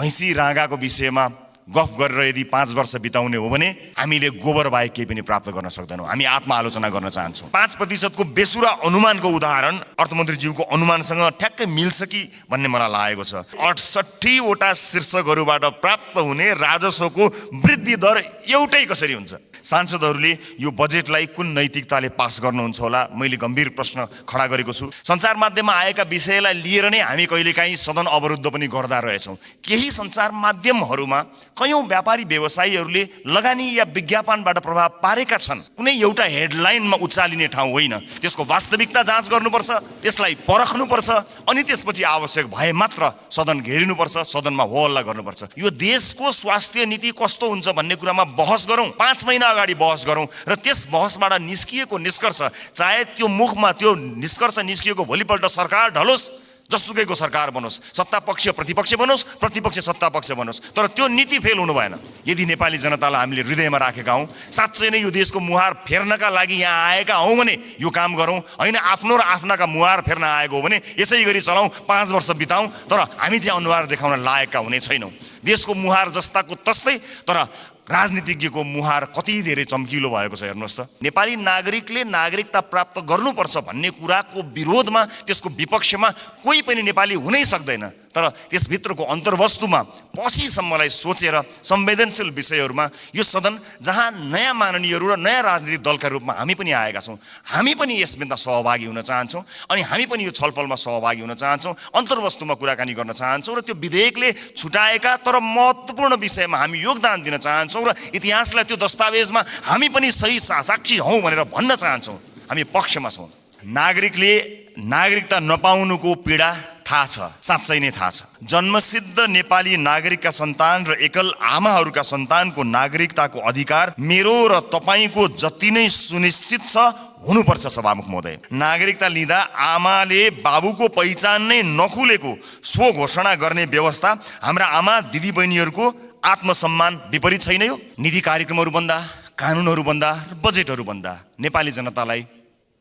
भैँसी राँगाको विषयमा गफ गरेर यदि 5 वर्ष बिताउने हो भने हामीले गोबर बाहेक केही पनि प्राप्त गर्न सक्दैनौँ। हामी आत्मआलोचना गर्न चाहन्छौँ। 5% को बेसुरा अनुमानको उदाहरण अर्थमन्त्रीज्यूको अनुमानसँग ठ्याक्कै मिल्छ कि भन्ने मलाई लागेको छ। 68 वटा शीर्षकहरूबाट प्राप्त हुने राजस्वको वृद्धि दर एउटै कसरी हुन्छ? सांसदहरूले यो बजेटलाई कुन नैतिकताले पास गर्नुहुन्छ होला? मैले गम्भीर प्रश्न खडा गरेको छु। सञ्चार माध्यममा आएका विषयलाई लिएर नै हामी कहिलेकाहीँ सदन अवरुद्ध पनि गर्दा रहेछौँ। केही सञ्चार माध्यमहरूमा कयौं व्यापारी व्यवसायीहरूले लगानी या विज्ञापनबाट प्रभाव पारेका छन्। कुनै एउटा हेडलाइनमा उचालिने ठाउँ होइन, त्यसको वास्तविकता जाँच गर्नुपर्छ, त्यसलाई परख्नुपर्छ, अनि त्यसपछि आवश्यक भए मात्र सदन घेरिनुपर्छ, सदनमा होहल्ला गर्नुपर्छ। यो देशको स्वास्थ्य नीति कस्तो हुन्छ भन्ने कुरामा बहस गरौँ, 5 महिना अगाडि बहस गरौँ र त्यस बहसबाट निस्किएको निष्कर्ष, चाहे त्यो मुखमा त्यो निष्कर्ष निस्किएको भोलिपल्ट सरकार ढलोस्, जसुकैको सरकार बनोस्, सत्ता पक्ष प्रतिपक्ष बनोस्, प्रतिपक्ष सत्ता पक्ष बनोस्, तर त्यो नीति फेल हुनु भएन। यदि नेपाली जनतालाई हामीले हृदयमा राखेका हौँ, साँच्चै नै यो देशको मुहार फेर्नका लागि यहाँ आएका हौँ भने यो काम गरौँ, होइन आफ्नो र आफ्नाका मुहार फेर्न आएको हो भने यसै गरी चलाउँ, 5 वर्ष बिताउँ, तर हामी चाहिँ अनुहार देखाउन लायकका हुने छैनौँ। देशको मुहार जस्ताको तस्तै, तर राजनीतिज्ञको मुहार कति धेरै चम्किलो भएको छ हेर्नुहोस् त। नेपाली नागरिकले नागरिकता प्राप्त गर्नुपर्छ भन्ने कुराको विरोधमा, त्यसको विपक्षमा कोही पनि नेपाली हुनै सक्दैन। तर त्यसभित्रको अन्तर्वस्तुमा पछिसम्मलाई सोचेर संवेदनशील विषयहरूमा यो सदन जहाँ नयाँ माननीयहरू र नयाँ राजनीतिक दलका रूपमा हामी पनि आएका छौँ, हामी पनि यसमा सहभागी हुन चाहन्छौँ अनि हामी पनि यो छलफलमा सहभागी हुन चाहन्छौँ, अन्तर्वस्तुमा कुराकानी गर्न चाहन्छौँ र त्यो विधेयकले छुटाएका तर महत्त्वपूर्ण विषयमा हामी योगदान दिन चाहन्छौँ र इतिहासलाई त्यो दस्तावेजमा हामी पनि सही साक्षी हौँ भनेर भन्न चाहन्छौँ। हामी पक्षमा छौँ। नागरिकले नागरिकता नपाउनुको पीडा थाहा छ, साँच्चै नै थाहा छ। जन्मसिद्ध नेपाली नागरिकका सन्तान र एकल आमाहरूका सन्तानको नागरिकताको अधिकार मेरो र तपाईँको जति नै सुनिश्चित छ हुनुपर्छ। सभामुख महोदय, नागरिकता लिँदा आमाले बाबुको पहिचान नै नखुलेको स्व घोषणा गर्ने व्यवस्था हाम्रा आमा दिदी बहिनीहरूको आत्मसम्मान विपरीत छैन? यो नीति कार्यक्रमहरू बन्दा, कानुनहरू बन्दा, बजेटहरू बन्दा नेपाली जनतालाई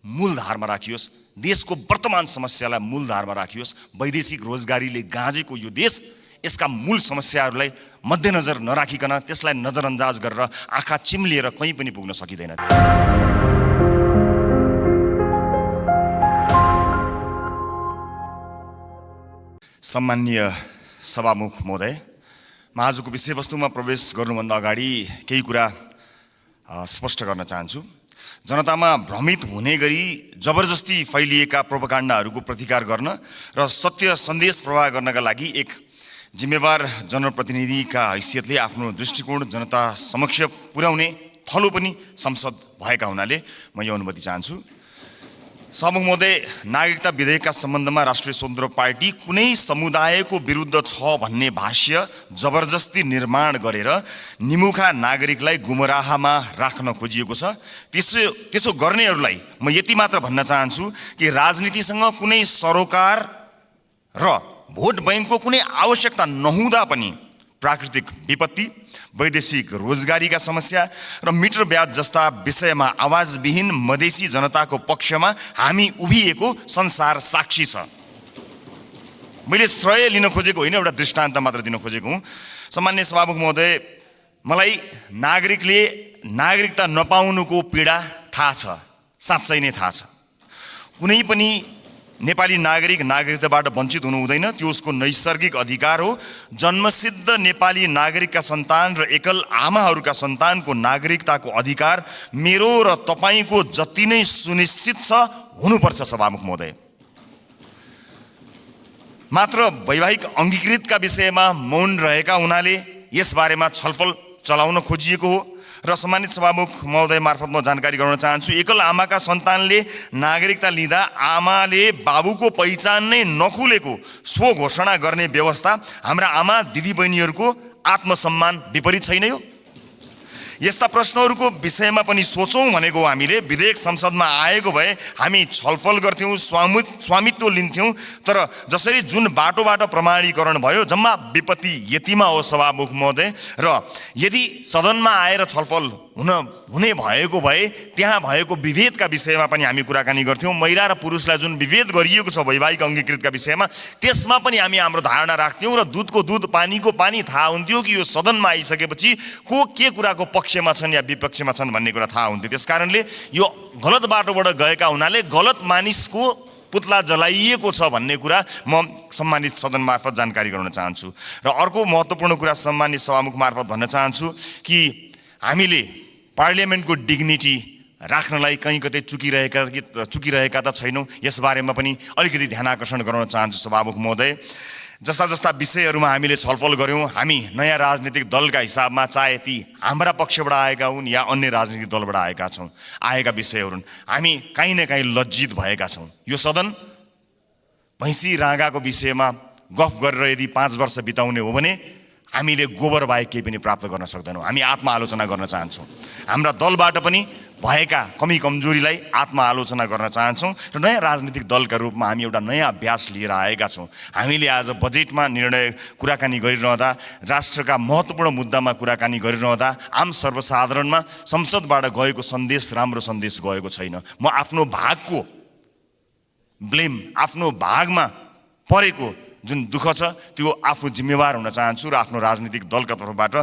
मूलधारमा राखियोस्, देशको वर्तमान समस्यालाई मूलधारमा राखियोस्। वैदेशिक रोजगारीले गाँजेको यो देश यसका मूल समस्याहरूलाई मध्यनजर नराखिकन त्यसलाई नजरअन्दाज गरेर आँखा चिम्लिएर कहीँ पनि पुग्न सकिँदैन। सम्माननीय सभामुख महोदय, म आजको विषयवस्तुमा प्रवेश गर्नुभन्दा अगाडि केही कुरा स्पष्ट गर्न चाहन्छु। जनतामा भ्रमित हुने गरी जबरजस्ती फैलिएका प्रोपागान्डाहरूको प्रतिकार गर्न र सत्य सन्देश प्रवाह गर्नका लागि एक जिम्मेवार जनप्रतिनिधिका हैसियतले आफ्नो दृष्टिकोण जनता समक्ष पुर्याउने थलो पनि संसद भएका हुनाले म यो अनुमति चाहन्छु। सभामुख महोदय, नागरिकता विधेयकका सम्बन्धमा राष्ट्रिय स्वतन्त्र पार्टी कुनै समुदायको विरुद्ध छ भन्ने भाष्य जबरजस्ती निर्माण गरेर निमुखा नागरिकलाई गुमराहमा राख्न खोजिएको छ। त्यसो गर्नेहरूलाई म यति मात्र भन्न चाहन्छु कि राजनीतिसँग कुनै सरोकार र भोट बैंकको कुनै आवश्यकता नहुँदा पनि प्राकृतिक विपत्ति, वैदेशिक रोजगारीका समस्या र मिटर ब्याज जस्ता विषयमा आवाजविहीन मधेसी जनताको पक्षमा हामी उभिएको संसार साक्षी छ। मैले श्रेय लिन खोजेको होइन, एउटा दृष्टान्त मात्र दिन खोजेको हुँ। सम्माननीय सभामुख महोदय, मलाई नागरिकले नागरिकता नपाउनुको पीडा थाहा छ, साँच्चै नै थाहा छ। कुनै पनि नेपाली नागरिक नागरिकताबाट वञ्चित हुनु हुँदैन, त्यो उसको नैसर्गिक अधिकार हो। जन्मसिद्ध नेपाली नागरिकका सन्तान र एकल आमाहरूका सन्तानको नागरिकताको अधिकार मेरो र तपाईँको जति नै सुनिश्चित छ हुनुपर्छ। सभामुख महोदय, मात्र वैवाहिक अङ्गीकृतका विषयमा मौन रहेका हुनाले यसबारेमा छलफल चलाउन खोजिएको हो र सम्मानित सभामुख महोदय मार्फत म जानकारी गराउन चाहन्छु। एकल आमाका सन्तानले नागरिकता लिँदा आमाले बाबुको पहिचान नै नखुलेको स्व घोषणा गर्ने व्यवस्था हाम्रा आमा दिदी बहिनीहरूको आत्मसम्मान विपरीत छैन? यो यस्ता प्रश्नहरूको विषयमा पनि सोचौँ भनेको हामीले। विधेयक संसदमा आएको भए हामी छलफल गर्थ्यौँ, स्वामित्व लिन्थ्यौँ, तर जसरी जुन बाटोबाट प्रमाणीकरण भयो जम्मा विपत्ति यतिमा हो। सभामुख महोदय, र यदि सदनमा आएर छलफल हुने भएको भए त्यहाँ भएको विभेदका विषयमा पनि हामी कुराकानी गर्थ्यौँ। महिला र पुरुषलाई जुन विभेद गरिएको छ वैवाहिक अङ्गीकृतका विषयमा, त्यसमा पनि हामी हाम्रो धारणा राख्थ्यौँ र दुधको दुध पानीको पानी थाहा हुन्थ्यो कि यो सदनमा आइसकेपछि को के कुराको पक्षमा छन् या विपक्षमा छन् भन्ने कुरा थाहा हुन्थ्यो। त्यसकारणले यो गलत बाटोबाट गएका हुनाले गलत मानिसको पुतला जलाइएको छ भन्ने कुरा म सम्मानित सदन मार्फत जानकारी गराउन चाहन्छु। र अर्को महत्त्वपूर्ण कुरा सम्मानित सभामुख मार्फत भन्न चाहन्छु कि हामीले पार्लियामेन्टको डिग्निटी राख्नलाई कहीँ कतै चुकिरहेका त छैनौँ, यसबारेमा पनि अलिकति ध्यान आकर्षण गराउन चाहन्छु सभामुख महोदय। जस्ता जस्ता विषयहरूमा हामीले छलफल गऱ्यौँ, हामी नयाँ राजनीतिक दलका हिसाबमा, चाहे ती हाम्रा पक्षबाट आएका हुन् या अन्य राजनीतिक दलबाट आएका विषयहरू हुन्, हामी काहीँ न काहीँ लज्जित भएका छौँ। यो सदन भैँसी राँगाको विषयमा गफ गरेर यदि 5 वर्ष बिताउने हो भने हामीले गोबर बाहेक केही पनि प्राप्त गर्न सक्दैनौँ। हामी आत्मआलोचना गर्न चाहन्छौँ। हाम्रा दलबाट पनि भएका कमी कमजोरीलाई आत्मआलोचना गर्न चाहन्छौँ र नयाँ राजनीतिक दलका रूपमा हामी एउटा नयाँ अभ्यास लिएर आएका छौँ। हामीले आज बजेटमा कुराकानी गरिरहँदा, राष्ट्रका महत्त्वपूर्ण मुद्दामा कुराकानी गरिरहँदा आम सर्वसाधारणमा संसदबाट गएको सन्देश राम्रो सन्देश गएको छैन। म आफ्नो भागको ब्लेम, आफ्नो भागमा परेको जुन दुःख छ त्यो आफू जिम्मेवार हुन चाहन्छु र आफ्नो राजनीतिक दलका तर्फबाट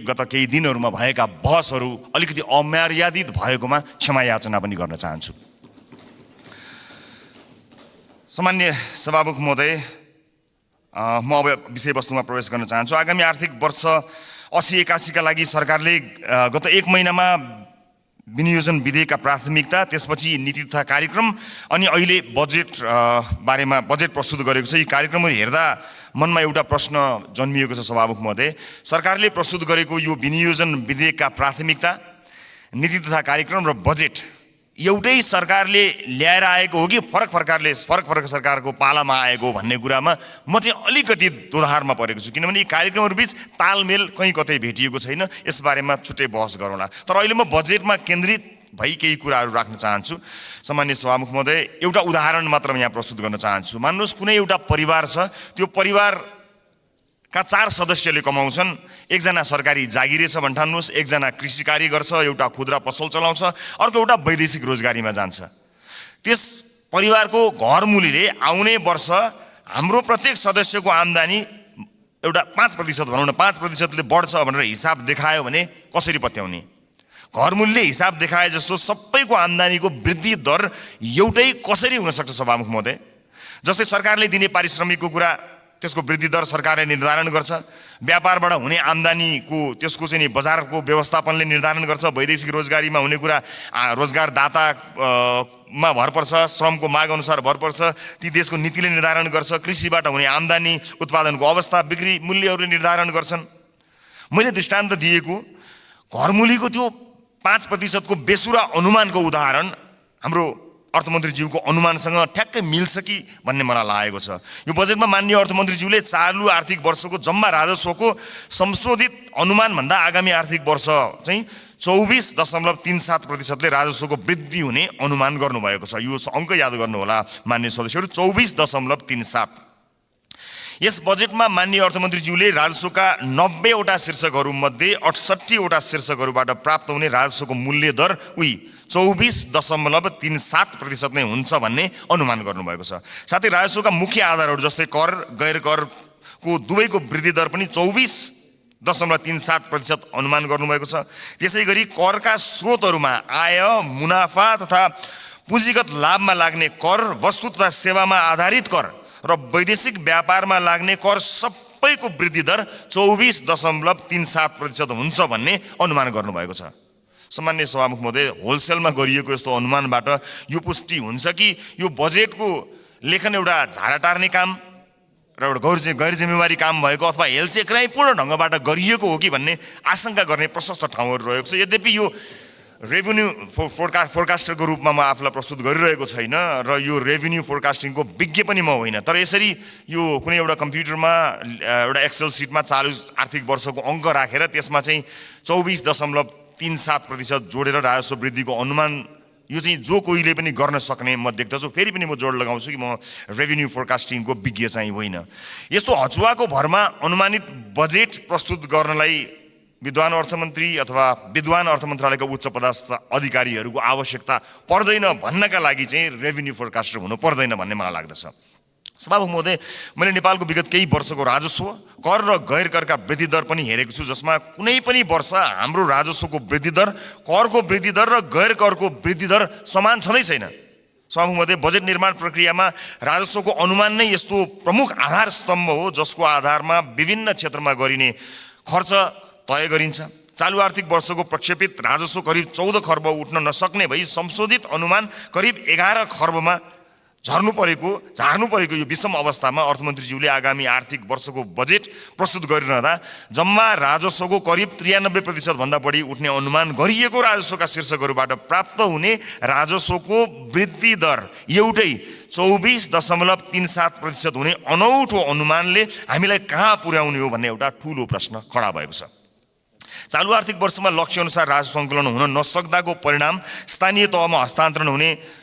गत केही दिनहरूमा भएका बहसहरू अलिकति अमर्यादित भएकोमा क्षमा याचना पनि गर्न चाहन्छु। सामान्य सभामुख महोदय, म अब विषयवस्तुमा प्रवेश गर्न चाहन्छु। आगामी आर्थिक वर्ष 80-81 का लागि सरकारले गत 1 महिनामा विनियोजन विधेयकका प्राथमिकता, त्यसपछि नीति तथा कार्यक्रम अनि अहिले बजेट बारेमा बजेट प्रस्तुत गरेको छ। यी कार्यक्रमहरू हेर्दा मनमा एउटा प्रश्न जन्मिएको छ सभामुख महोदय। सरकारले प्रस्तुत गरेको यो विनियोजन विधेयकका प्राथमिकता, नीति तथा कार्यक्रम र बजेट एउटै सरकारले ल्याएर आएको हो कि फरक सरकारको पालामा आएको भन्ने कुरामा म चाहिँ अलिकति दोधारमा परेको छु। किनभने यी कार्यक्रमहरूबीच तालमेल कहीँ कतै भेटिएको छैन। यसबारेमा छुट्टै बहस गरौँला। तर अहिले म बजेटमा केन्द्रित भई केही कुराहरू राख्न चाहन्छु। सामान्य सभामुख महोदय, एउटा उदाहरण मात्र यहाँ प्रस्तुत गर्न चाहन्छु। मान्नुहोस् कुनै एउटा परिवार छ, त्यो परिवारका 4 सदस्यले कमाउँछन्। एकजना सरकारी जागिरे छ भन्ठान्नुहोस्, एकजना कृषि कार्य गर्छ, एउटा खुद्रा पसल चलाउँछ, अर्को एउटा वैदेशिक रोजगारीमा जान्छ। त्यस परिवारको घरमुलीले आउने वर्ष हाम्रो प्रत्येक सदस्यको आम्दानी एउटा 5% भनौँ न, 5%ले बढ्छ भनेर हिसाब देखायो भने कसरी पत्याउने? घरमुलीले हिसाब देखाए जस्तो सबैको आम्दानीको वृद्धि दर एउटै कसरी हुन सक्छ सभामुख महोदय? जस्तै सरकारले दिने पारिश्रमिकको कुरा, त्यसको वृद्धि दर सरकारले निर्धारण गर्छ। व्यापारबाट हुने आम्दानीको त्यसको चाहिँ नि बजारको व्यवस्थापनले निर्धारण गर्छ। वैदेशिक रोजगारीमा हुने कुरा रोजगारदातामा भर पर्छ, श्रमको माग अनुसार भर पर्छ, ती देशको नीतिले निर्धारण गर्छ। कृषिबाट हुने आम्दानी, उत्पादनको अवस्था, बिक्री मूल्यहरूले निर्धारण गर्छन्। मैले दृष्टान्त दिएको घरमुलीको त्यो 5% को बेसुरा अनुमानको उदाहरण हाम्रो अर्थमन्त्रीज्यूको अनुमानसँग ठ्याक्कै मिल्छ कि भन्ने मलाई लागेको छ। यो बजेटमा माननीय अर्थमन्त्रीज्यूले चालु आर्थिक वर्षको जम्मा राजस्वको संशोधित अनुमानभन्दा आगामी आर्थिक वर्ष चाहिँ 24.37%ले राजस्वको वृद्धि हुने अनुमान गर्नुभएको छ। यो अङ्क याद गर्नुहोला माननीय सदस्यहरू, 24.37। यस बजेटमा माननीय अर्थमन्त्रीज्यूले राजस्वका 90 वटा शीर्षकहरूमध्ये 68 वटा शीर्षकहरूबाट प्राप्त हुने राजस्वको मूल्य दर 24.37% नै हुन्छ भन्ने अनुमान गर्नुभएको छ। साथै राजस्वका मुख्य आधारहरू जस्तै कर, गैर करको दुवैको वृद्धि दर पनि 24.37% अनुमान गर्नुभएको छ। त्यसै गरी करका स्रोतहरूमा आय, मुनाफा तथा पुँजीगत लाभमा लाग्ने कर, वस्तु तथा सेवामा आधारित कर र वैदेशिक व्यापारमा लाग्ने कर सबैको वृद्धि दर 24.37% हुन्छ भन्ने अनुमान गर्नुभएको छ। सामान्य सभामुख महोदय, होलसेलमा गरिएको यस्तो अनुमानबाट यो पुष्टि हुन्छ कि यो बजेटको लेखन एउटा झारा टार्ने काम र एउटा गैर जिम्मेवारी काम भएको अथवा हेलचेक्राइपूर्ण ढङ्गबाट गरिएको हो कि भन्ने आशंका गर्ने प्रशस्त ठाउँहरू रहेको छ। यद्यपि यो रेभेन्यू फोरकास्टरको रूपमा म आफूलाई प्रस्तुत गरिरहेको छैन र यो रेभेन्यू फोरकास्टिङको विज्ञ पनि म होइन। तर यसरी यो कुनै एउटा कम्प्युटरमा एउटा एक्सेल सिटमा चालु आर्थिक वर्षको अङ्क राखेर त्यसमा चाहिँ 24.37% जोडेर राजस्व वृद्धिको अनुमान, यो चाहिँ जो कोहीले पनि गर्न सक्ने म देख्दछु। फेरि पनि म जोड लगाउँछु कि म रेभेन्यू फोरकास्टिङको विज्ञ चाहिँ होइन। यस्तो हचुवाको भरमा अनुमानित बजेट प्रस्तुत गर्नलाई विद्वान अर्थमन्त्री अथवा विद्वान अर्थ मन्त्रालयका उच्च पदस्थ अधिकारीहरूको आवश्यकता पर्दैन भन्नका लागि चाहिँ रेभिन्यू फोरकास्टर हुनु पर्दैन भन्ने मलाई लाग्दछ। सभामुख महोदय, मैले नेपालको विगत केही वर्षको राजस्व, कर र गैर करका वृद्धि दर पनि हेरेको छु, जसमा कुनै पनि वर्ष हाम्रो राजस्वको वृद्धि दर, करको वृद्धि दर र गैर करको वृद्धि दर समान छँदै छैन। सभामुख महोदय, बजेट निर्माण प्रक्रियामा राजस्वको अनुमान नै यस्तो प्रमुख आधार स्तम्भ हो जसको आधारमा विभिन्न क्षेत्रमा गरिने खर्च तय गरिन्छ। चालु आर्थिक वर्षको प्रक्षेपित राजस्व करिब 14 खर्ब उठ्न नसक्ने भई संशोधित अनुमान करिब 11 खर्बमा झार्नु परेको यो विषम अवस्थामा अर्थमन्त्रीज्यूले आगामी आर्थिक वर्षको बजेट प्रस्तुत गरिरहँदा जम्मा राजस्वको करिब 93% भन्दा बढी उठ्ने अनुमान गरिएको राजस्वका शीर्षकहरूबाट प्राप्त हुने राजस्वको वृद्धि दर एउटै 24.37% हुने अनौठो अनुमानले हामीलाई कहाँ पुर्याउने हो भन्ने एउटा ठूलो प्रश्न खडा भएको छ। चालु आर्थिक वर्षमा लक्ष्य अनुसार राजस्व सङ्कलन हुन नसक्दाको परिणाम स्थानीय तहमा हस्तान्तरण हुने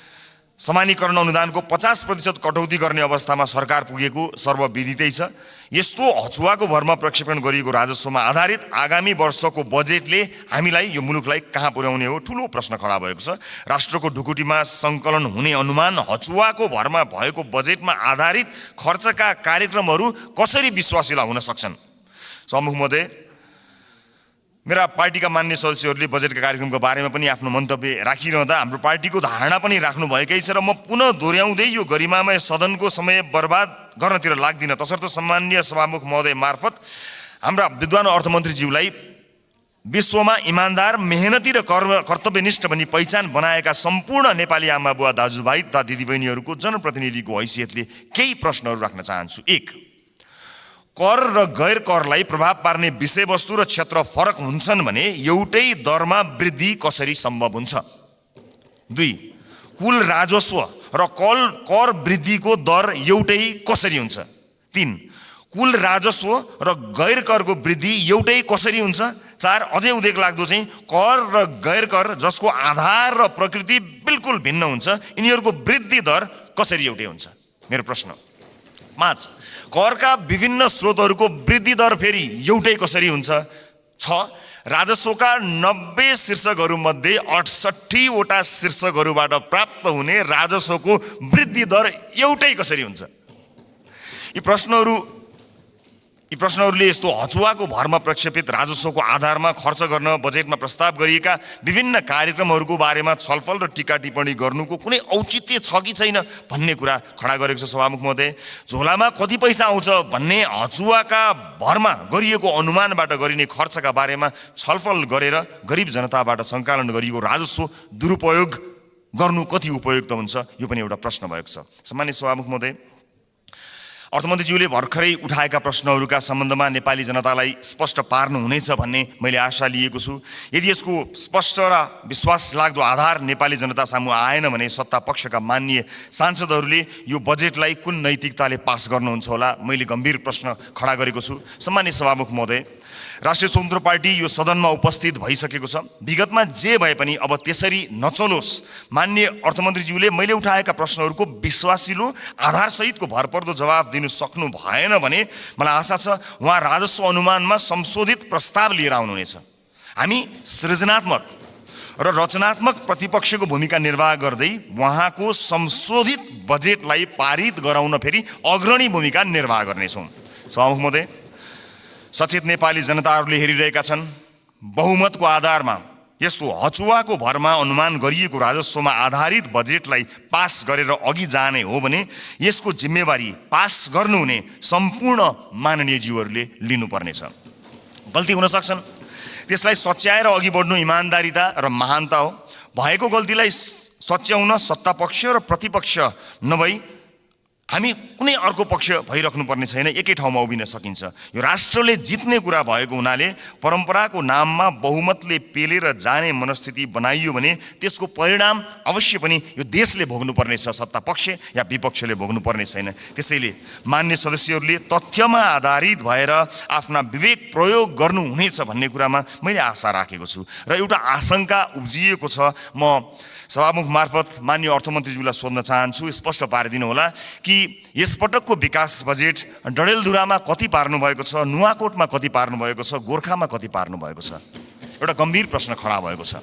समानीकरण अनुदानको 50% कटौती गर्ने अवस्थामा सरकार पुगेको सर्वविदितै छ। यस्तो हचुवाको भरमा प्रक्षेपण गरिएको राजस्वमा आधारित आगामी वर्षको बजेटले हामीलाई, यो मुलुकलाई कहाँ पुर्याउने हो ठूलो प्रश्न खडा भएको छ। राष्ट्रको ढुकुटीमा सङ्कलन हुने अनुमान हचुवाको भरमा भएको बजेटमा आधारित खर्चका कार्यक्रमहरू कसरी विश्वासिला हुन सक्छन्? सभामुख महोदय, मेरा पार्टीका मान्य सदस्यहरूले बजेटका कार्यक्रमको बारेमा पनि आफ्नो मन्तव्य राखिरहँदा हाम्रो पार्टीको धारणा पनि राख्नु भएकै छ र म पुनः दोहोऱ्याउँदै यो गरिमामय सदनको समय बर्बाद गर्नतिर लाग्दिन। तसर्थ सम्माननीय सभामुख महोदय मार्फत हाम्रा विद्वान अर्थमन्त्रीज्यूलाई विश्वमा इमान्दार, मेहनती र कर्तव्यनिष्ठ भनी पहिचान बनाएका सम्पूर्ण नेपाली आमा बुवा दाजुभाइ तथा दिदीबहिनीहरूको जनप्रतिनिधिको हैसियतले केही प्रश्नहरू राख्न चाहन्छु। 1, कर र गैर करलाई प्रभाव पार्ने विषयवस्तु र क्षेत्र फरक हुन्छन् भने एउटै दरमा वृद्धि कसरी सम्भव हुन्छ? 2, कुल राजस्व र कर वृद्धिको दर एउटै कसरी हुन्छ? 3, कुल राजस्व र गैर करको वृद्धि एउटै कसरी हुन्छ? 4, अझै उदेक लाग्दो चाहिँ कर र गैर कर जसको आधार र प्रकृति बिल्कुल भिन्न हुन्छ, यिनीहरूको वृद्धि दर कसरी एउटै हुन्छ? मेरो प्रश्न। 5, करका विभिन्न स्रोतहरूको वृद्धि दर फेरि एउटै कसरी हुन्छ? 6, राजस्वका 90 शीर्षकहरूमध्ये 68 वटा शीर्षकहरूबाट प्राप्त हुने राजस्वको वृद्धि दर एउटै कसरी हुन्छ? यी प्रश्नहरूले यस्तो हचुवाको भरमा प्रक्षेपित राजस्वको आधारमा खर्च गर्न बजेटमा प्रस्ताव गरिएका विभिन्न कार्यक्रमहरूको बारेमा छलफल र टीका टिप्पणी गर्नुको कुनै औचित्य छ कि छैन भन्ने कुरा खडा गरेको छ। सभामुख महोदय, झोलामा कति पैसा आउँछ भन्ने हचुवाका भरमा गरिएको अनुमानबाट गरिने खर्चका बारेमा छलफल गरेर गरिब जनताबाट सङ्कलन गरिएको राजस्व दुरुपयोग गर्नु कति उपयुक्त हुन्छ, यो पनि एउटा प्रश्न भएको छ। सम्मानित सभामुख महोदय, अर्थमन्त्रीज्यूले भर्खरै उठाएका प्रश्नहरूका सम्बन्धमा नेपाली जनतालाई स्पष्ट पार्नुहुनेछ भन्ने मैले आशा लिएको छु। यदि यसको स्पष्ट र विश्वास लाग्दो आधार नेपाली जनता सामु आएन भने सत्ता पक्षका माननीय सांसदहरूले यो बजेटलाई कुन नैतिकताले पास गर्नुहुन्छ होला, मैले गम्भीर प्रश्न खडा गरेको छु। सम्मानित सभामुख महोदय, राष्ट्रिय स्वतन्त्र पार्टी यो सदनमा उपस्थित भइसकेको छ। विगतमा जे भए पनि अब त्यसरी नचलोस्। माननीय अर्थमन्त्रीज्यूले मैले उठाएका प्रश्नहरूको विश्वासिलो आधारसहितको भरपर्दो जवाब दिनु सक्नु भएन भने मलाई आशा छ उहाँ राजस्व अनुमानमा संशोधित प्रस्ताव लिएर आउनुहुनेछ। हामी सृजनात्मक र रचनात्मक प्रतिपक्षको भूमिका निर्वाह गर्दै उहाँको संशोधित बजेटलाई पारित गराउन फेरि अग्रणी भूमिका निर्वाह गर्नेछौँ। सभामुख महोदय, सचेत नेपाली जनताहरूले हेरिरहेका छन्। बहुमतको आधारमा यस्तो हचुवाको भरमा अनुमान गरिएको राजस्वमा आधारित बजेटलाई पास गरेर अघि जाने हो भने यसको जिम्मेवारी पास गर्नुहुने सम्पूर्ण माननीयज्यूहरूले लिनुपर्नेछ। गल्ती हुन सक्छन्, त्यसलाई सच्याएर अघि बढ्नु इमान्दारिता र महानता हो। भएको गल्तीलाई सच्याउन सत्तापक्ष र प्रतिपक्ष नभई हामी कुनै अर्को पक्ष भइराख्नु पर्ने छैन, एकै ठाउँमा उभिन सकिन्छ। यो राष्ट्रले जित्ने कुरा भएको हुनाले परम्पराको नाममा बहुमतले पेलेर जाने मनस्थिति बनाइयो भने त्यसको परिणाम अवश्य पनि यो देशले भोग्नुपर्ने छ, सत्ता पक्ष या विपक्षले भोग्नुपर्ने छैन। त्यसैले मान्य सदस्यहरूले तथ्यमा आधारित भएर आफ्ना विवेक प्रयोग गर्नुहुनेछ भन्ने कुरामा मैले आशा राखेको छु र एउटा आशंका उब्जिएको छ। म सभामुख मार्फत माननीय अर्थमन्त्रीज्यूलाई सोध्न चाहन्छु, स्पष्ट पारिदिनु होला कि यसपटकको विकास बजेट डडेलधुरामा कति पार्नु भएको छ, नुवाकोटमा कति पार्नु भएको छ, गोर्खामा कति पार्नु भएको छ? एउटा गम्भीर प्रश्न खडा भएको छ।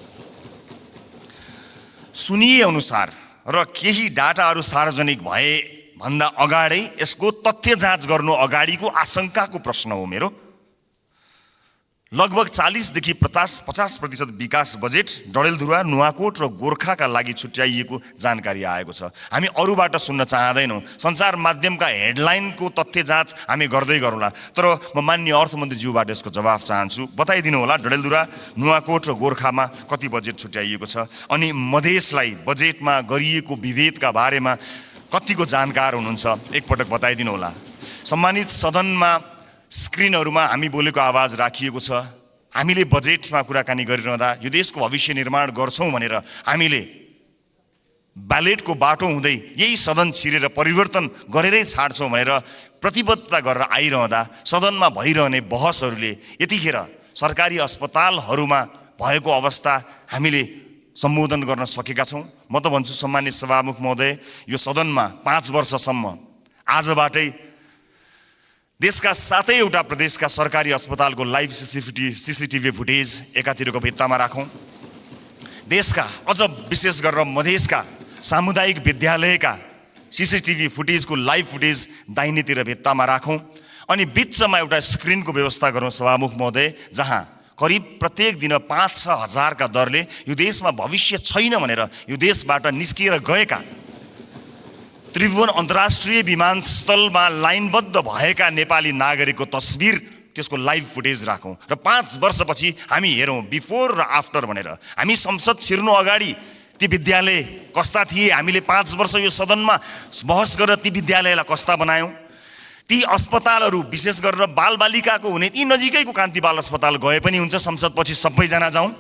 सुनिए अनुसार र केही डाटाहरू सार्वजनिक भए भन्दा अगाडै यसको तथ्य जाँच गर्नु अगाडिको आशंकाको प्रश्न हो मेरो। लगभग 40 देखि 50% विकास बजेट डडेलधुरा, नुवाकोट र गोर्खाका लागि छुट्याइएको जानकारी आएको छ। हामी अरूबाट सुन्न चाहदैनौँ, सञ्चार माध्यमका हेडलाइनको तथ्य जाँच हामी गर्दै गरौँला। तर म माननीय अर्थमन्त्रीज्यूबाट यसको जवाफ चाहन्छु, बताइदिनु होला डडेलधुरा, नुवाकोट र गोर्खामा कति बजेट छुट्याइएको छ, अनि मधेसलाई बजेटमा गरिएको विभेदका बारेमा कतिको जानकार हुनुहुन्छ, एकपटक बताइदिनु होला। सम्मानित सदनमा स्क्रिनहरूमा हामी बोलेको आवाज राखिएको छ। हामीले बजेटमा कुराकानी गरिरहँदा यो देशको भविष्य निर्माण गर्छौँ भनेर हामीले ब्यालेटको बाटो हुँदै यही सदन छिरेर परिवर्तन गरेरै छाड्छौँ भनेर प्रतिबद्धता गरेर आइरहँदा सदनमा भइरहने बहसहरूले यतिखेर सरकारी अस्पतालहरूमा भएको अवस्था हामीले सम्बोधन गर्न सकेका छौँ। म त भन्छु सम्मानित सभामुख महोदय, यो सदनमा 5 वर्षसम्म आजबाटै देशका 7वटा प्रदेशका सरकारी अस्पतालको लाइभ सीसीटीभी फुटेज एकातिरको भित्तामा राखौँ। देशका अझ विशेष गरेर मधेसका सामुदायिक विद्यालयका सीसीटीभी फुटेजको लाइभ फुटेज दाहिनेतिर भित्तामा राखौँ। अनि बिचमा एउटा स्क्रिनको व्यवस्था गरौँ सभामुख महोदय, जहाँ करिब प्रत्येक दिन 5-6 हजारका दरले यो देशमा भविष्य छैन भनेर यो देशबाट निस्किएर गएका त्रिभुवन अन्तर्राष्ट्रिय विमानस्थलमा लाइनबद्ध भएका नेपाली नागरिकको तस्बिर, त्यसको लाइभ फुटेज राखौँ र 5 वर्षपछि हामी हेरौँ बिफोर र आफ्टर भनेर। हामी संसद छिर्नु अगाडि ती विद्यालय कस्ता थिए, हामीले 5 वर्ष यो सदनमा बहस गरेर ती विद्यालयलाई कस्ता बनायौँ, ती अस्पतालहरू विशेष गरेर बालबालिकाको हुने ती नजिकैको कान्ति बाल अस्पताल गए पनि हुन्छ, संसदपछि सबैजना जाउँ।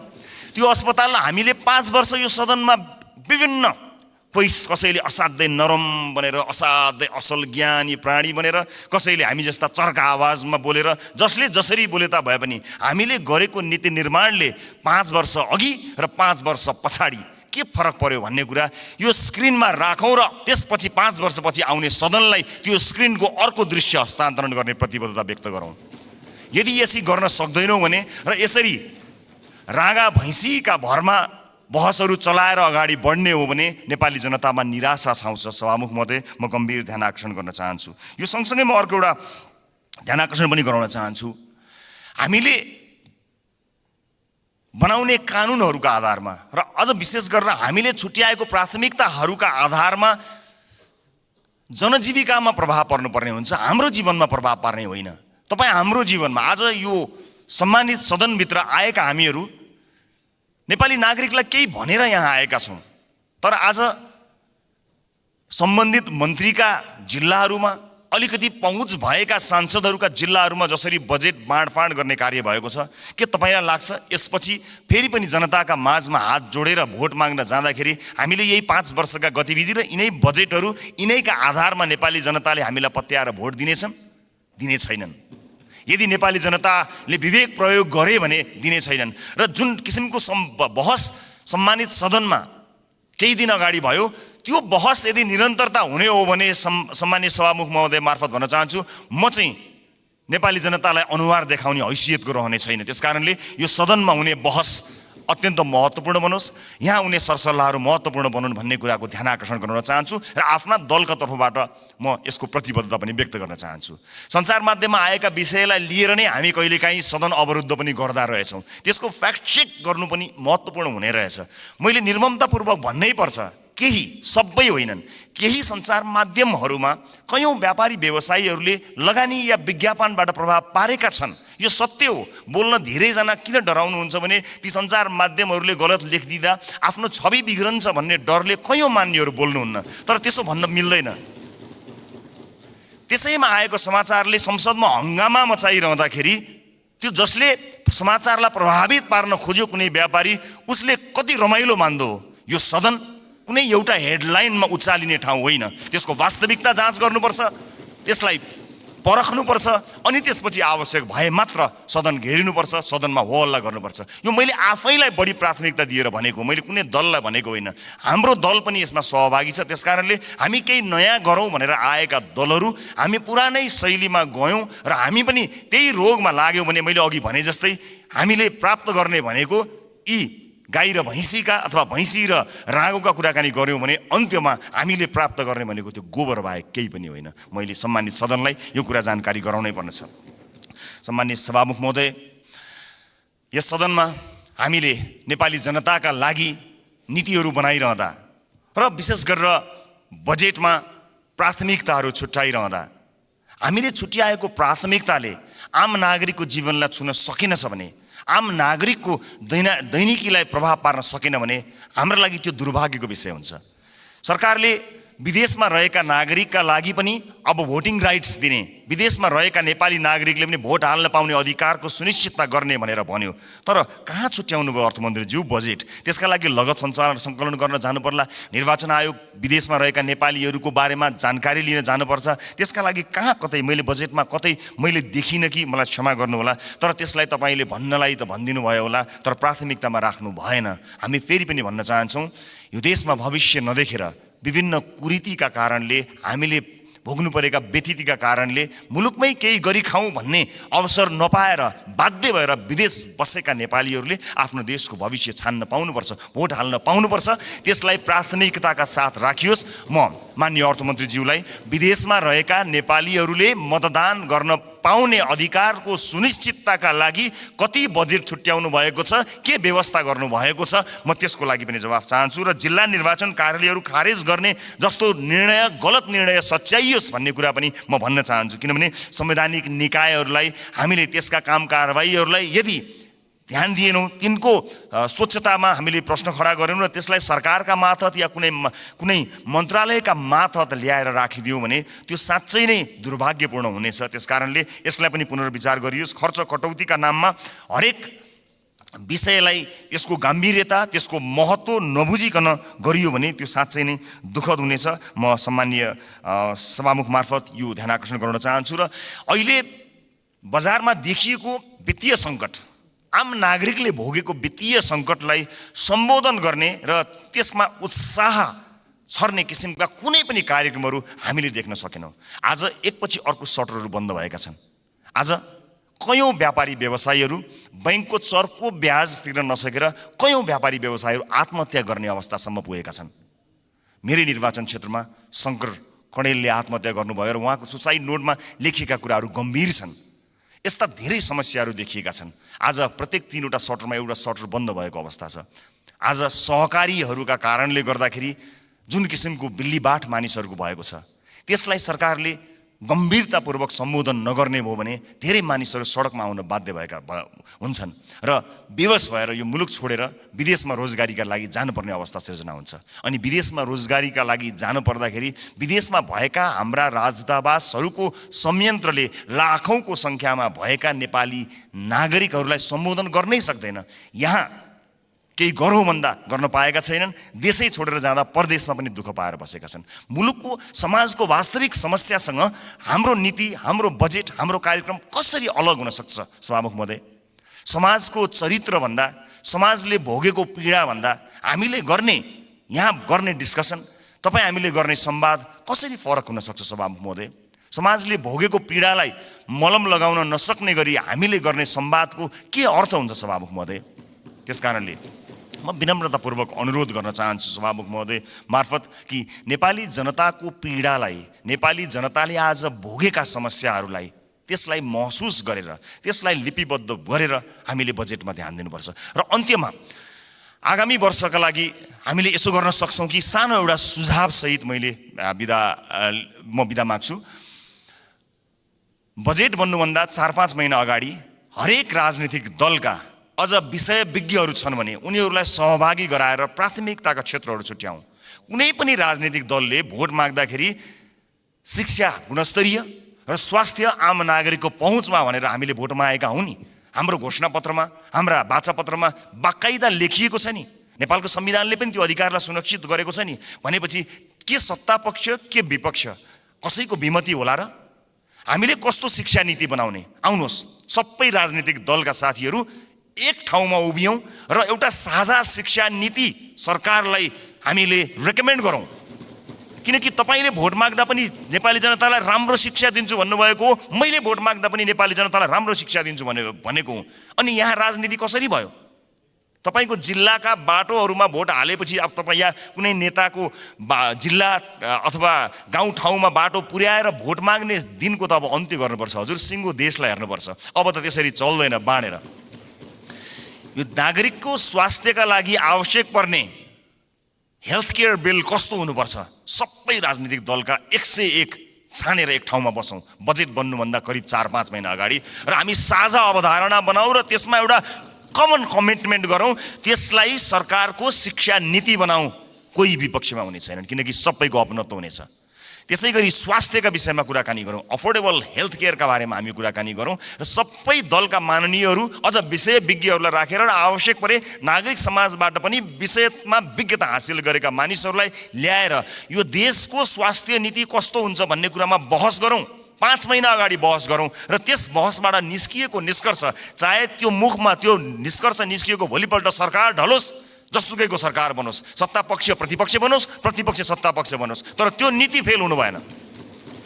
त्यो अस्पताललाई हामीले 5 वर्ष यो सदनमा विभिन्न कोही कसैले असाध्यै नरम बनेर असाध्यै असल ज्ञानी प्राणी बनेर, कसैले हामी जस्ता चर्का आवाजमा बोलेर, जसले जसरी बोले ता भए पनि हामीले गरेको नीति निर्माणले 5 वर्ष अघि र 5 वर्ष पछाडि के फरक पर्यो भन्ने कुरा यो स्क्रिनमा राखौँ र त्यसपछि 5 वर्षपछि आउने सदनलाई त्यो स्क्रिनको अर्को दृश्य हस्तान्तरण गर्ने प्रतिबद्धता व्यक्त गरौँ। यदि यसरी गर्न सक्दैनौँ भने र यसरी रागा भैँसीका भरमा बहसहरू चलाएर अगाडि बढ्ने हो भने नेपाली जनतामा निराशा छाउँछ। सभामुख महोदय, म गम्भीर ध्यान आकर्षण गर्न चाहन्छु। यो सँगसँगै म अर्को एउटा ध्यान आकर्षण पनि गराउन चाहन्छु। हामीले बनाउने कानुनहरूका आधारमा र अझ विशेष गरेर हामीले छुट्याएको प्राथमिकताहरूका आधारमा जनजीविकामा प्रभाव पर्नुपर्ने हुन्छ, हाम्रो जीवनमा प्रभाव पार्ने होइन। तपाईँ हाम्रो जीवनमा आज यो सम्मानित सदनभित्र आएका हामीहरू नेपाली नागरिकलाई केही भनेर यहाँ आएका छौँ, तर आज सम्बन्धित मन्त्रीका जिल्लाहरूमा अलिकति पहुँच भएका सांसदहरूका जिल्लाहरूमा जसरी बजेट बाँडफाँड गर्ने कार्य भएको छ, के तपाईँलाई लाग्छ यसपछि फेरि पनि जनताका माझमा हात जोडेर भोट माग्न जाँदाखेरि हामीले यही 5 वर्षका गतिविधि र यिनै बजेटहरू यिनैका आधारमा नेपाली जनताले हामीलाई पत्याएर भोट दिनेछन्? दिने छैनन्। यदि नेपाली जनताले विवेक प्रयोग गरे भने दिने छैनन्। र जुन किसिमको बहस सम्मानित सदनमा केही दिन अगाडि भयो, त्यो बहस यदि निरन्तरता हुने हो भने सम्मान्य सभामुख महोदय मार्फत भन्न चाहन्छु, म चाहिँ नेपाली जनतालाई अनुहार देखाउने हैसियतको रहने छैन। त्यसकारणले यो सदनमा हुने बहस अत्यन्त महत्त्वपूर्ण बनोस्, यहाँ हुने सरसल्लाहहरू महत्त्वपूर्ण बनुन् भन्ने कुराको ध्यान आकर्षण गर्न चाहन्छु र आफ्ना दलका तर्फबाट म यसको प्रतिबद्धता पनि व्यक्त गर्न चाहन्छु। सञ्चार माध्यममा आएका विषयलाई लिएर नै हामी कहिलेकाहीँ सदन अवरुद्ध पनि गर्दा रहेछौँ, त्यसको फ्याक्ट चेक गर्नु पनि महत्त्वपूर्ण हुने रहेछ। मैले निर्ममतापूर्वक भन्नै पर्छ, केही, सबै होइनन्, केही सञ्चार माध्यमहरूमा कयौँ व्यापारी व्यवसायीहरूले लगानी या विज्ञापनबाट प्रभाव पारेका छन्। यो सत्य हो। बोल्न धेरैजना किन डराउनुहुन्छ भने ती सञ्चार माध्यमहरूले गलत लेखिदिँदा आफ्नो छवि बिग्रन्छ भन्ने डरले कयौँ मान्यहरू बोल्नुहुन्न, तर त्यसो भन्न मिल्दैन। त्यसैमा आएको समाचारले संसदमा हङ्गामा मचाइरहँदाखेरि त्यो जसले समाचारलाई प्रभावित पार्न खोज्यो कुनै व्यापारी, उसले कति रमाइलो मान्दो हो। यो सदन कुनै एउटा हेडलाइनमा उचालिने ठाउँ होइन, त्यसको वास्तविकता जाँच गर्नुपर्छ, त्यसलाई परख्नुपर्छ अनि त्यसपछि आवश्यक भए मात्र सदन घेरिनुपर्छ, सदनमा हो हल्ला गर्नुपर्छ। यो मैले आफैलाई बढी प्राथमिकता दिएर भनेको, मैले कुनै दललाई भनेको होइन। हाम्रो दल पनि यसमा सहभागी छ। त्यसकारणले हामी केही नयाँ गरौँ भनेर आएका दलहरू हामी पुरानै शैलीमा गयौँ र हामी पनि त्यही रोगमा लाग्यौँ भने मैले अघि भने जस्तै हामीले प्राप्त गर्ने भनेको यी गाई र भैँसीका अथवा भैँसी र रागोका कुराकानी गऱ्यौँ भने अन्त्यमा हामीले प्राप्त गर्ने भनेको त्यो गोबर बाहेक केही पनि होइन। मैले सम्मानित सदनलाई यो कुरा जानकारी गराउनै पर्नेछ। सम्मानित सभामुख महोदय, यस सदनमा हामीले नेपाली जनताका लागि नीतिहरू बनाइरहँदा र विशेष गरेर बजेटमा प्राथमिकताहरू छुट्याइरहँदा हामीले छुट्याएको प्राथमिकताले आम नागरिकको जीवनलाई छुन सकेनछ भने, आम नागरिकको दैनिकीलाई प्रभाव पार्न सकेन भने हाम्रो लागि त्यो दुर्भाग्यको विषय हुन्छ। सरकारले विदेशमा रहेका नागरिकका लागि पनि अब भोटिङ राइट्स दिने, विदेशमा रहेका नेपाली नागरिकले पनि भोट हाल्न पाउने अधिकारको सुनिश्चितता गर्ने भनेर भन्यो। तर कहाँ छुट्याउनु भयो अर्थमन्त्रीज्यू बजेट? त्यसका लागि लगत सङ्कलन गर्न जानु पर्ला। निर्वाचन आयोग विदेशमा रहेका नेपालीहरूको बारेमा जानकारी लिन जानुपर्छ। त्यसका लागि कहाँ कतै मैले बजेटमा कतै मैले देखिनँ कि, मलाई क्षमा गर्नुहोला, तर त्यसलाई तपाईँले भन्नलाई त भनिदिनु भयो होला, तर प्राथमिकतामा राख्नु भएन। हामी फेरि पनि भन्न चाहन्छौँ, यो देशमा भविष्य नदेखेर विभिन्न कुरीतिका कारणले, हामीले भोग्नु परेका व्यथितिका कारणले मुलुकमै केही गरी खाउँ भन्ने अवसर नपाएर बाध्य भएर विदेश बसेका नेपालीहरूले आफ्नो देशको भविष्य छान्न पाउनुपर्छ, भोट हाल्न पाउनुपर्छ। त्यसलाई प्राथमिकताका साथ राखियोस्। म माननीय अर्थमन्त्रीज्यूलाई विदेशमा रहेका नेपालीहरूले मतदान गर्न पाउने अधिकारको सुनिश्चितताका लागि कति बजेट छुट्याउनु भएको छ, के व्यवस्था गर्नुभएको छ, म त्यसको लागि पनि जवाफ चाहन्छु। र जिल्ला निर्वाचन कार्यालयहरू खारेज गर्ने जस्तो निर्णय, गलत निर्णय सच्याइयोस् भन्ने कुरा पनि म भन्न चाहन्छु। किनभने संवैधानिक निकायहरूलाई हामीले त्यसका काम कारबाहीहरूलाई यदि ध्यान दिएनौँ, तिनको स्वच्छतामा हामीले प्रश्न खडा गऱ्यौँ र त्यसलाई सरकारका मार्फत या कुनै मन्त्रालयका मार्फत ल्याएर राखिदियौँ भने त्यो साँच्चै नै दुर्भाग्यपूर्ण हुनेछ। त्यसकारणले यसलाई पनि पुनर्विचार गरियोस्। खर्च कटौतीका नाममा हरेक विषयलाई त्यसको गम्भीरता, त्यसको महत्त्व नबुझिकन गरियो भने त्यो साँच्चै नै दुःखद हुनेछ। म सम्मानीय सभामुख मार्फत यो ध्यान आकर्षण गर्न चाहन्छु। र अहिले बजारमा देखिएको वित्तीय सङ्कट, आम नागरिकले भोगेको वित्तीय सङ्कटलाई सम्बोधन गर्ने र त्यसमा उत्साह छर्ने किसिमका कुनै पनि कार्यक्रमहरू हामीले देख्न सकेनौँ। आज एकपछि अर्को सटरहरू बन्द भएका छन्। आज कयौँ व्यापारी व्यवसायीहरू बैंकको चर्को ब्याज तिर्न नसकेर कयौँ व्यापारी व्यवसायीहरू आत्महत्या गर्ने अवस्थासम्म पुगेका छन्। मेरै निर्वाचन क्षेत्रमा शङ्कर कणेलले आत्महत्या गर्नुभयो र उहाँको सुसाइड नोटमा लेखिएका कुराहरू गम्भीर छन्। यस्ता धेरै समस्याहरू देखिएका छन्। आज प्रत्येक 3वटा सटरमा एउटा सटर बन्द भएको अवस्था छ। आज सहकारीहरूका कारणले गर्दाखेरि जुन किसिमको बिल्लीबाट मानिसहरूको भएको छ, त्यसलाई सरकारले गम्भीरतापूर्वक सम्बोधन नगर्ने भयो भने धेरै मानिसहरू सडकमा आउन बाध्य भएका हुन्छन् र बेवश भएर यो मुलुक छोडेर विदेशमा रोजगारीका लागि जानुपर्ने अवस्था सिर्जना हुन्छ। अनि विदेशमा रोजगारीका लागि जानुपर्दाखेरि विदेशमा भएका हाम्रा राजदूतावासहरूको संयन्त्रले लाखौँको सङ्ख्यामा भएका नेपाली नागरिकहरूलाई सम्बोधन गर्नै सक्दैन। यहाँ केही गरौँ भन्दा गर्न पाएका छैनन्। देशै छोडेर जाँदा परदेशमा पनि दुःख पाएर बसेका छन्। मुलुकको समाजको वास्तविक समस्यासँग हाम्रो नीति, हाम्रो बजेट, हाम्रो कार्यक्रम कसरी अलग हुन सक्छ? सभामुख महोदय, समाजको चरित्रभन्दा, समाजले भोगेको पीडाभन्दा हामीले यहाँ गर्ने डिस्कसन, तपाईँ हामीले गर्ने संवाद कसरी फरक हुन सक्छ? सभामुख महोदय, समाजले भोगेको पीडालाई मलम लगाउन नसक्ने गरी हामीले गर्ने संवादको के अर्थ हुन्छ? सभामुख महोदय, त्यसकारणले म विनम्रतापूर्वक अनुरोध गर्न चाहन्छु सभामुख महोदय मार्फत कि नेपाली जनताको पीडालाई, नेपाली जनताले आज भोगेका समस्याहरूलाई, त्यसलाई महसुस गरेर, त्यसलाई लिपिबद्ध गरेर हामीले बजेटमा ध्यान दिनुपर्छ। र अन्त्यमा आगामी वर्षका लागि हामीले यसो गर्न सक्छौँ कि सानो एउटा सुझावसहित म बिदा माग्छु। बजेट बन्नुभन्दा 4-5 महिना अगाडि हरेक राजनीतिक दलका अझ विषयविज्ञहरू छन् भने उनीहरूलाई सहभागी गराएर प्राथमिकताका क्षेत्रहरू छुट्याउँ। कुनै पनि राजनीतिक दलले भोट माग्दाखेरि शिक्षा गुणस्तरीय र स्वास्थ्य आम नागरिकको पहुँचमा भनेर हामीले भोट मागेका हौँ नि। हाम्रो घोषणापत्रमा, हाम्रा वाचापत्रमा बाकाइदा लेखिएको छ नि। नेपालको संविधानले पनि त्यो अधिकारलाई सुरक्षित गरेको छ नि। भनेपछि के सत्ता पक्ष के विपक्ष कसैको विमति होला र? हामीले कस्तो शिक्षा नीति बनाउने? आउनुहोस् सबै राजनीतिक दलका साथीहरू एक ठाउँमा उभियौँ र एउटा साझा शिक्षा नीति सरकारलाई हामीले रेकमेन्ड गरौँ। किनकि तपाईँले भोट माग्दा पनि नेपाली जनतालाई राम्रो शिक्षा दिन्छु भन्नुभएको हो, मैले भोट माग्दा पनि नेपाली जनतालाई राम्रो शिक्षा दिन्छु भनेको हुँ। अनि यहाँ राजनीति कसरी भयो? तपाईँको जिल्लाका बाटोहरूमा भोट हालेपछि अब तपाईँ यहाँ कुनै नेताको जिल्ला अथवा गाउँठाउँमा बाटो पुर्याएर भोट माग्ने दिनको त अब अन्त्य गर्नुपर्छ हजुर। सिङ्गो देशलाई हेर्नुपर्छ। अब त त्यसरी चल्दैन बाँडेर। यो नागरिकको स्वास्थ्यका लागि आवश्यक पर्ने हेल्थ केयर बिल कस्तो हुनुपर्छ? सबै राजनीतिक दलका 101 छानेर एक ठाउँमा बसौँ बजेट बन्नुभन्दा करिब 4-5 महिना अगाडि, र हामी साझा अवधारणा बनाऊ र त्यसमा एउटा कमन कमिटमेन्ट गरौँ। त्यसलाई सरकारको शिक्षा नीति बनाऊ। कोही विपक्षमा हुने छैनन् किनकि सबैको अपनत्व हुनेछ। त्यसै गरी स्वास्थ्यका विषयमा कुराकानी गरौँ, अफोर्डेबल हेल्थ केयरका बारेमा हामी कुराकानी गरौँ र सबै दलका माननीयहरू अझ विषय विज्ञहरूलाई राखेर र आवश्यक परे नागरिक समाजबाट पनि विषयमा विज्ञता हासिल गरेका मानिसहरूलाई ल्याएर यो देशको स्वास्थ्य नीति कस्तो हुन्छ भन्ने कुरामा बहस गरौँ। 5 महिना अगाडि बहस गरौँ र त्यस बहसबाट निस्किएको निष्कर्ष, चाहे त्यो मुखमा त्यो निष्कर्ष निस्किएको भोलिपल्ट सरकार ढलोस्, जसुकैको सरकार बनोस्, सत्ता पक्ष प्रतिपक्ष बनोस्, प्रतिपक्ष सत्ता पक्ष बनोस्, तर त्यो नीति फेल हुनु भएन।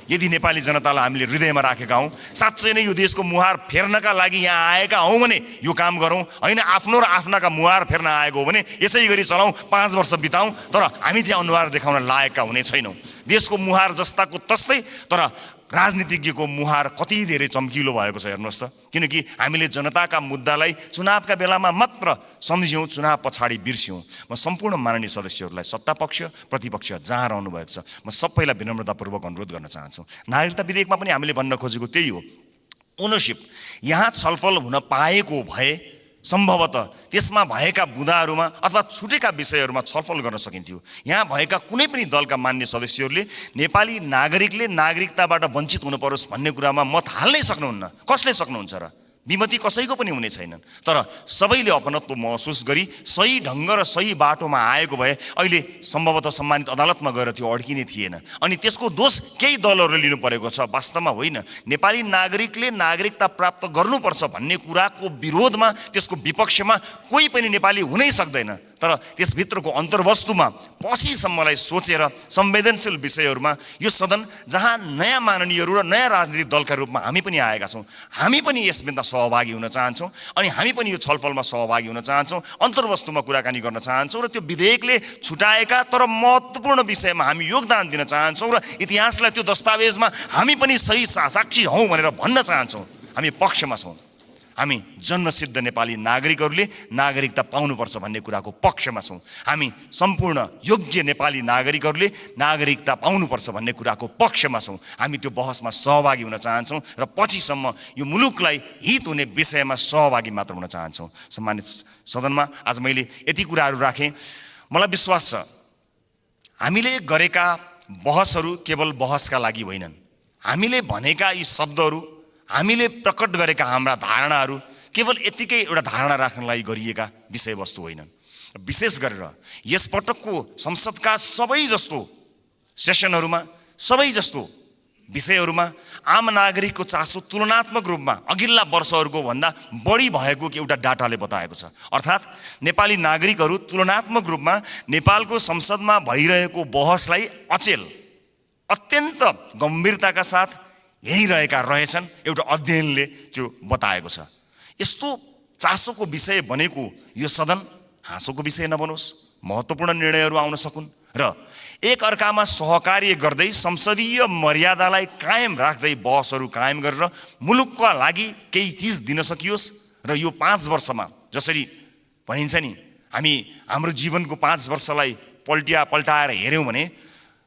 यदि नेपाली जनतालाई हामीले हृदयमा राखेका हौँ, साँच्चै नै यो देशको मुहार फेर्नका लागि यहाँ आएका हौँ भने यो काम गरौँ। होइन आफ्नो र आफ्नाका मुहार फेर्न आएको हो भने यसै गरी चलाउँ, 5 वर्ष बिताउँ, तर हामी चाहिँ अनुहार देखाउन लायकका हुने छैनौँ। देशको मुहार जस्ताको तस्तै, तर राजनीतिज्ञको मुहार कति धेरै चम्किलो भएको छ हेर्नुहोस् त। किनकि हामीले जनताका मुद्दालाई चुनावका बेलामा मात्र सम्झ्यौँ, चुनाव पछाडि बिर्स्यौँ। म सम्पूर्ण माननीय सदस्यहरूलाई सत्तापक्ष प्रतिपक्ष जहाँ रहनु भएको छ म सबैलाई विनम्रतापूर्वक अनुरोध गर्न चाहन्छु। नागरिकता विधेयकमा पनि हामीले भन्न खोजेको त्यही हो। ओनरसिप यहाँ छलफल हुन पाएको भए सम्भवतः त्यसमा भएका बुँदाहरूमा अथवा छुटेका विषयहरूमा छलफल गर्न सकिन्थ्यो। यहाँ भएका कुनै पनि दलका मान्य सदस्यहरूले नेपाली नागरिकले नागरिकताबाट वञ्चित हुनु परोस् भन्ने कुरामा मत हाल्नै सक्नुहुन्न। कसले सक्नुहुन्छ र? विमति कसैको पनि हुने छैनन्। तर सबैले अपनत्व महसुस गरी सही ढङ्ग र सही बाटोमा आएको भए अहिले सम्भवतः सम्मानित अदालतमा गएर त्यो अड्किने थिएन। अनि त्यसको दोष केही दलहरूले लिनु परेको छ, वास्तवमा होइन। नेपाली नागरिकले नागरिकता प्राप्त गर्नुपर्छ भन्ने कुराको विरोधमा, त्यसको विपक्षमा कोही पनि नेपाली हुनै सक्दैन। तर त्यसभित्रको अन्तर्वस्तुमा पछिसम्मलाई सोचेर संवेदनशील विषयहरूमा यो सदन जहाँ नयाँ माननीयहरू र नयाँ राजनीतिक दलका रूपमा हामी पनि आएका छौँ, हामी पनि यसमा सहभागी हुन चाहन्छौँ अनि हामी पनि यो छलफलमा सहभागी हुन चाहन्छौँ, अन्तर्वस्तुमा कुराकानी गर्न चाहन्छौँ र त्यो विधेयकले छुटाएका तर महत्त्वपूर्ण विषयमा हामी योगदान दिन चाहन्छौँ र इतिहासलाई त्यो दस्तावेजमा हामी पनि सही साक्षी हौँ भनेर भन्न चाहन्छौँ। हामी पक्षमा छौँ। हामी जन्मसिद्ध नेपाली नागरिकहरूले नागरिकता पाउनुपर्छ भन्ने कुराको पक्षमा छौँ। हामी सम्पूर्ण योग्य नेपाली नागरिकहरूले नागरिकता पाउनुपर्छ भन्ने कुराको पक्षमा छौँ। हामी त्यो बहसमा सहभागी हुन चाहन्छौँ र पछिसम्म यो मुलुकलाई हित हुने विषयमा सहभागी मात्र हुन चाहन्छौँ। सम्मानित सदनमा आज मैले यति कुराहरू राखेँ। मलाई विश्वास छ हामीले गरेका बहसहरू केवल बहसका लागि होइनन्। हामीले भनेका यी शब्दहरू, हामीले प्रकट गरेका हाम्रा धारणाहरू केवल यतिकै एउटा धारणा राख्नलाई गरिएका विषयवस्तु होइनन्। विशेष गरेर यसपटकको संसदका सबै जस्तो सेसनहरूमा, सबै जस्तो विषयहरूमा आम नागरिकको चासो तुलनात्मक रूपमा अघिल्ला वर्षहरूको भन्दा बढी भएको एउटा डाटाले बताएको छ। अर्थात् नेपाली नागरिकहरू तुलनात्मक रूपमा नेपालको संसदमा भइरहेको बहसलाई अचेल, अत्यन्त गम्भीरताका साथ हेरिरहेका रहेछन्। एउटा अध्ययनले त्यो बताएको छ। यस्तो चासोको विषय बनेको यो सदन हाँसोको विषय नबनोस्, महत्त्वपूर्ण निर्णयहरू आउन सकुन् र एक अर्कामा सहकार्य गर्दै संसदीय मर्यादालाई कायम राख्दै बहसहरू कायम गरेर मुलुकका लागि केही चिज दिन सकियोस्। र यो 5 वर्षमा जसरी भनिन्छ नि, हामी हाम्रो जीवनको 5 वर्षलाई पल्टाएर हेऱ्यौँ भने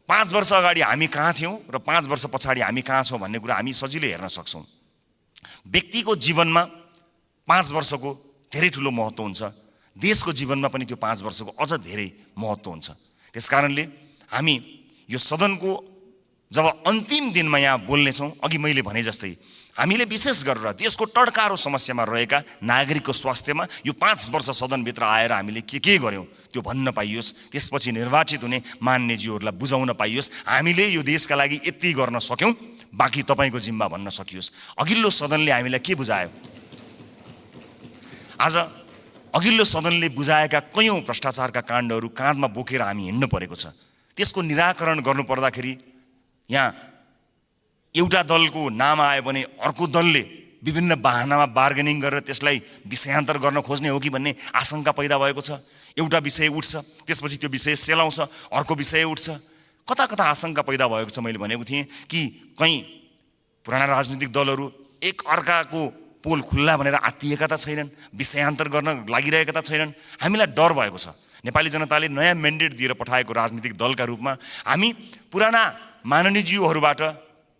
5 वर्ष अगाडि हामी कहाँ थियौँ र 5 वर्ष पछाडि हामी कहाँ छौँ भन्ने कुरा हामी सजिलै हेर्न सक्छौँ। व्यक्तिको जीवनमा 5 वर्षको धेरै ठुलो महत्त्व हुन्छ। देशको जीवनमा पनि त्यो 5 वर्षको अझ धेरै महत्त्व हुन्छ। त्यसकारणले हामी यो सदनको जब अन्तिम दिनमा यहाँ बोल्नेछौँ, अघि मैले भने जस्तै हामीले विशेष गरेर देशको टड्कारो समस्यामा रहेका नागरिकको स्वास्थ्यमा यो 5 वर्ष सदनभित्र आएर हामीले के गर्यौँ त्यो भन्न पाइयोस्। त्यसपछि निर्वाचित हुने मान्यज्यूहरूलाई बुझाउन पाइयोस् हामीले यो देशका लागि यति गर्न सक्यौँ बाँकी तपाईँको जिम्मा भन्न सकियोस्। अघिल्लो सदनले हामीलाई के बुझायो? आज अघिल्लो सदनले बुझाएका कयौँ भ्रष्टाचारका काण्डहरू काँधमा बोकेर हामी हिँड्नु परेको छ। त्यसको निराकरण गर्नु पर्दाखेरि यहाँ एउटा दलको नाम आयो भने अर्को दलले विभिन्न बाहनामा बार्गेनिङ गरेर त्यसलाई विषयान्तर गर्न खोज्ने हो कि भन्ने आशंका पैदा भएको छ। एउटा विषय उठ्छ, त्यसपछि त्यो विषय सेलाउँछ, अर्को विषय उठ्छ। कता कता आशंका पैदा भएको छ। मैले भनेको थिएँ कि कहीँ पुराना राजनीतिक दलहरू एक अर्काको पोल खुल्ला भनेर आत्तिएका त छैनन्, विषयान्तर गर्न लागिरहेका त छैनन्। हामीलाई डर भएको छ। नेपाली जनताले नयाँ म्यान्डेट दिएर पठाएको राजनीतिक दलका रूपमा हामी पुराना माननीयज्यूहरूबाट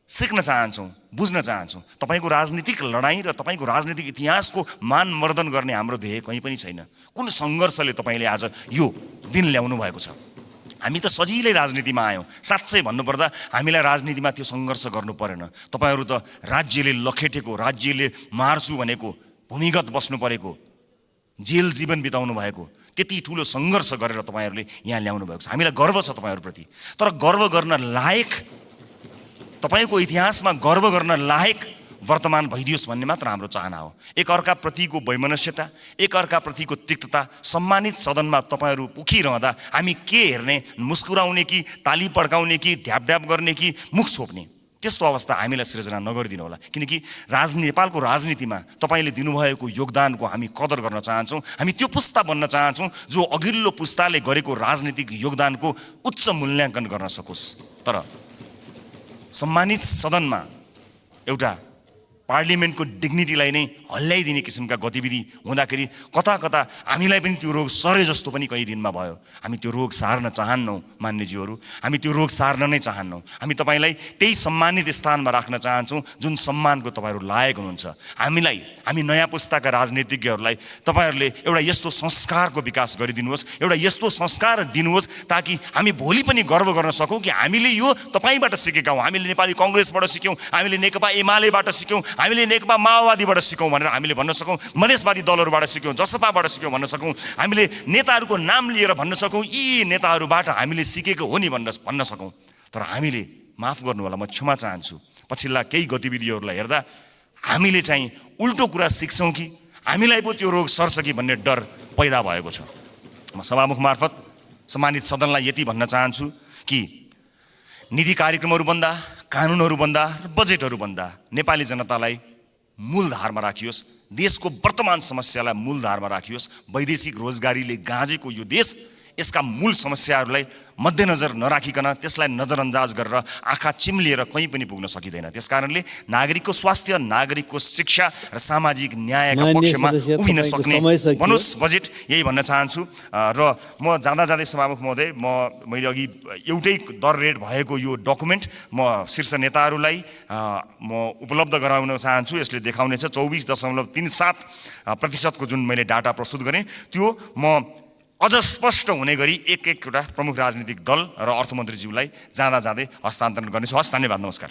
सिक्न चाहन्छौँ, बुझ्न चाहन्छौँ। तपाईँको राजनीतिक लडाइँ र तपाईँको राजनीतिक इतिहासको मानमर्दन गर्ने हाम्रो ध्येय कहीँ पनि छैन। कुन सङ्घर्षले तपाईँले आज यो दिन ल्याउनु भएको छ? हामी त सजिलै राजनीतिमा आयौँ। साँच्चै भन्नुपर्दा हामीलाई राजनीतिमा त्यो सङ्घर्ष गर्नु परेन। तपाईँहरू त राज्यले लखेटेको, राज्यले मार्छु भनेको, भूमिगत बस्नु परेको, जेल जीवन बिताउनु भएको त्यति ठुलो सङ्घर्ष गरेर तपाईँहरूले यहाँ ल्याउनु भएको छ। हामीलाई गर्व छ तपाईँहरूप्रति। तर गर्व गर्न लायक, तपाईँको इतिहासमा गर्व गर्न लायक वर्तमान भइदियोस् भन्ने मात्र हाम्रो चाहना हो। एकअर्काप्रतिको वैमनस्यता, एकअर्काप्रतिको तिक्तता, सम्मानित सदनमा तपाईँहरू उखिरहँदा हामी के हेर्ने, मुस्कुराउने कि ताली पड्काउने कि ढ्याप गर्ने कि मुख छोप्ने, त्यस्तो अवस्था हामीलाई सिर्जना नगरिदिनु होला। किनकि नेपालको राजनीतिमा तपाईँले दिनुभएको योगदानको हामी कदर गर्न चाहन्छौँ। हामी त्यो पुस्ता बन्न चाहन्छौँ जो अघिल्लो पुस्ताले गरेको राजनीतिक योगदानको उच्च मूल्याङ्कन गर्न सकोस्। तर सम्मानित सदनमा एउटा पार्लिमेन्टको डिग्निटीलाई नै हल्लाइदिने किसिमका गतिविधि हुँदाखेरि कता कता हामीलाई पनि त्यो रोग सरे जस्तो पनि कहीँ दिनमा भयो। हामी त्यो रोग सार्न चाहन्नौँ मान्यज्यूहरू, हामी त्यो रोग सार्न नै चाहन्नौँ। हामी तपाईँलाई त्यही सम्मानित स्थानमा राख्न चाहन्छौँ जुन सम्मानको तपाईँहरू लायक हुनुहुन्छ। हामी नयाँ पुस्ताका राजनीतिज्ञहरूलाई तपाईँहरूले एउटा यस्तो संस्कारको विकास गरिदिनुहोस्, एउटा यस्तो संस्कार दिनुहोस् ताकि हामी भोलि पनि गर्व गर्न सकौँ कि हामीले यो तपाईँबाट सिकेका हौँ। हामीले नेपाली कङ्ग्रेसबाट सिक्यौँ, हामीले नेकपा एमालेबाट सिक्यौँ, हामीले नेकपा माओवादीबाट सिक्यौँ भनेर हामीले भन्न सकौँ, मधेसवादी दलहरूबाट सिक्यौँ, जसपाबाट सिक्यौँ भन्न सकौँ, हामीले नेताहरूको नाम लिएर भन्न सकौँ यी नेताहरूबाट हामीले सिकेको हो नि भन्न सकौँ। तर हामीले, माफ गर्नु होला, म क्षमा चाहन्छु, पछिल्ला केही गतिविधिहरूलाई हेर्दा हामीले चाहिँ उल्टो कुरा सिक्छौँ कि हामीलाई पो त्यो रोग सर्छ कि भन्ने डर पैदा भएको छ। म सभामुख मार्फत सम्मानित सदनलाई यति भन्न चाहन्छु कि नीति कार्यक्रमहरू बन्दा, कानुनहरू बन्दा र बजेटहरू बन्दा नेपाली जनतालाई मूलधारमा राखियोस्, देशको वर्तमान समस्यालाई मूलधारमा राखियोस्। वैदेशिक रोजगारीले गाँजेको यो देश यसका मूल समस्याहरूलाई मध्यनजर नराखिकन त्यसलाई नजरअन्दाज गरेर आँखा चिम्लिएर कहीँ पनि पुग्न सकिँदैन। त्यसकारणले नागरिकको स्वास्थ्य, नागरिकको शिक्षा र सामाजिक न्यायका पक्षमा उभिन सक्ने बनोस् बजेट, यही भन्न चाहन्छु। र म जाँदै सभामुख महोदय, मैले अघि एउटै दर रेट भएको यो डकुमेन्ट म शीर्ष नेताहरूलाई म उपलब्ध गराउन चाहन्छु। यसले देखाउनेछ 24.37% जुन मैले डाटा प्रस्तुत गरेँ त्यो म अझ स्पष्ट हुने गरी एक-एकवटा प्रमुख राजनीतिक दल र अर्थमन्त्रीज्यूलाई जाँदै हस्तान्तरण गर्नेछु। हस्, धन्यवाद, नमस्कार।